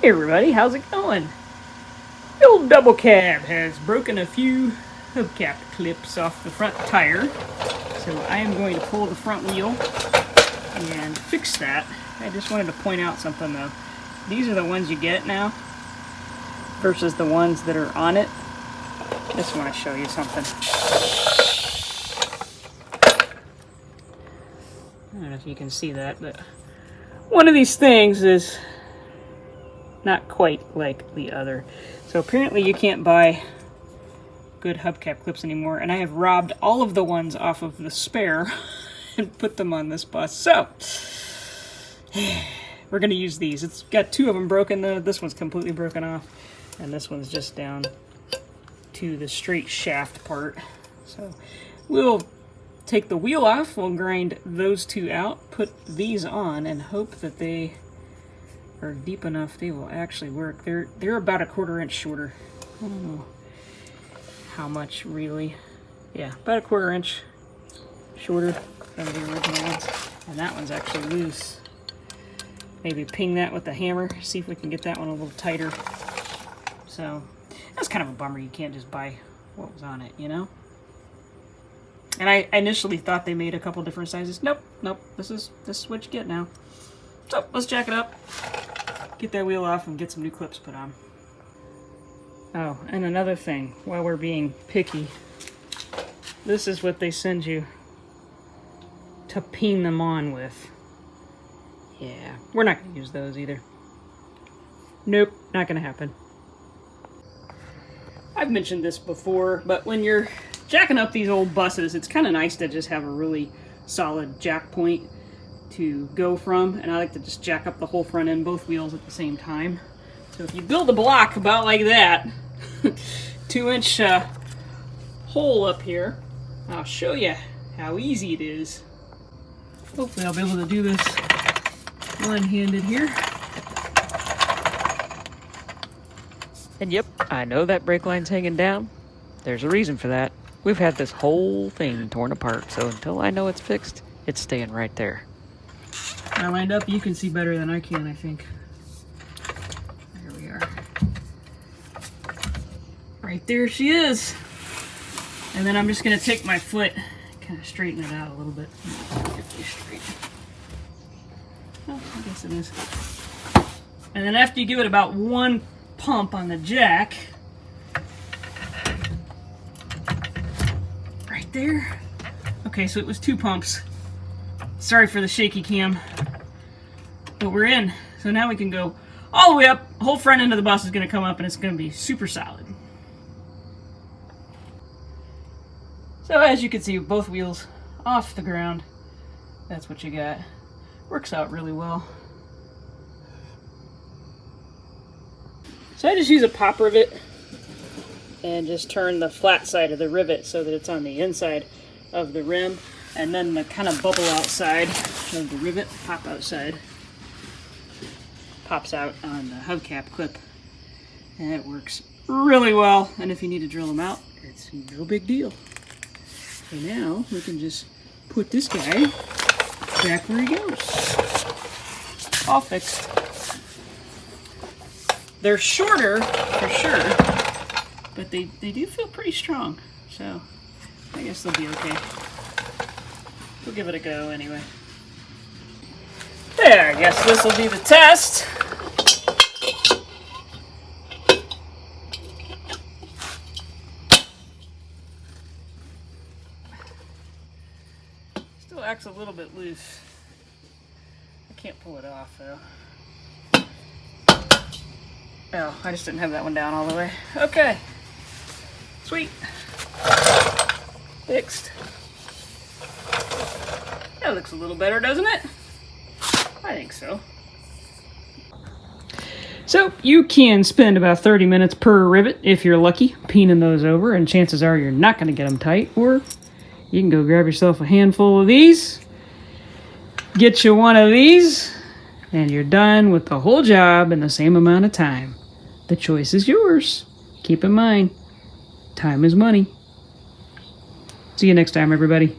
Hey everybody, how's it going? The old double cab has broken a few hubcap clips off the front tire, so I am going to pull the front wheel and fix that. I just wanted to point out something though. These are the ones you get now versus the ones that are on it. I just want to show you something. I don't know if you can see that, but one of these things is not quite like the other. So apparently you can't buy good hubcap clips anymore, and I have robbed all of the ones off of the spare and put them on this bus. So we're gonna use these. It's got two of them broken though. This one's completely broken off, and this one's just down to the straight shaft part. So we'll take the wheel off, we'll grind those two out, put these on, and hope that they are deep enough they will actually work. They're about a 1/4 inch shorter. I don't know how much really. Yeah, about a 1/4 inch shorter than the original ones. And that one's actually loose. Maybe ping that with the hammer, see if we can get that one a little tighter. So that's kind of a bummer. You can't just buy what was on it, you know? And I initially thought they made a couple different sizes. Nope. This is what you get now. So let's jack it up, get that wheel off, and get some new clips put on. Oh, and another thing, while we're being picky, this is what they send you to peen them on with. Yeah, we're not going to use those either. Nope, not going to happen. I've mentioned this before, but when you're jacking up these old buses, it's kind of nice to just have a really solid jack point to go from, and I like to just jack up the whole front end, both wheels at the same time. So if you build a block about like that, 2-inch hole up here, I'll show you how easy it is. Hopefully I'll be able to do this one-handed here. And yep, I know that brake line's hanging down. There's a reason for that. We've had this whole thing torn apart, so until I know it's fixed, it's staying right there. I lined up, you can see better than I can, I think. There we are. Right there she is. And then I'm just going to take my foot, kind of straighten it out a little bit. Straight. Oh, I guess it is. And then after you give it about one pump on the jack, right there. Okay, so it was 2 pumps. Sorry for the shaky cam, but we're in. So now we can go all the way up. The whole front end of the bus is going to come up, and it's going to be super solid. So as you can see, both wheels off the ground. That's what you got. Works out really well. So I just use a pop rivet and just turn the flat side of the rivet so that it's on the inside of the rim. And then the kind of bubble outside of the rivet, pop outside, pops out on the hubcap clip. And it works really well. And if you need to drill them out, it's no big deal. So now we can just put this guy back where he goes. All fixed. They're shorter for sure, but they do feel pretty strong. So I guess they'll be okay. We'll give it a go anyway. There, I guess this will be the test. Still acts a little bit loose. I can't pull it off though. Oh, I just didn't have that one down all the way. Okay. Sweet. Fixed. That looks a little better, doesn't it? I think so. So you can spend about 30 minutes per rivet if you're lucky, peening those over, and chances are you're not going to get them tight. Or you can go grab yourself a handful of these, get you one of these, and you're done with the whole job in the same amount of time. The choice is yours. Keep in mind, time is money. See you next time, everybody.